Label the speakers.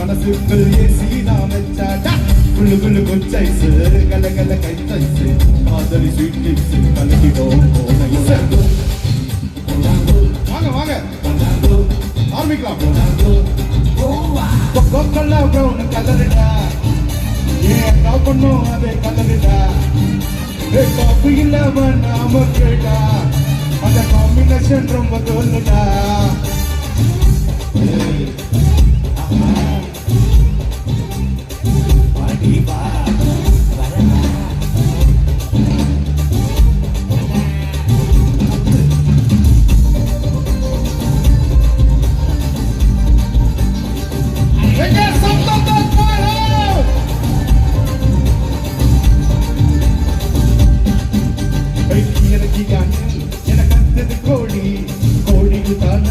Speaker 1: மனசுக்குள் ஏசினா வச்சாடா குள்ளு குள்ளு கொச்சைஸ் கல கல கைத்தைஸ் காதலி ஸ்வீட் டிப்ஸ் கலக்கிடும் வாங்க வாங்க ஆரம்பிக்கலாம் கொக்கல்லா ப்ரௌன் கலருடா ஏன் லவ் பண்ணும் அதே கலருடா காபி இல்லாம நமக்குடா அந்த காம்பினேஷன் ரொம்ப தோல்லுடா எனக்கு கோழி கோழிக்கு தான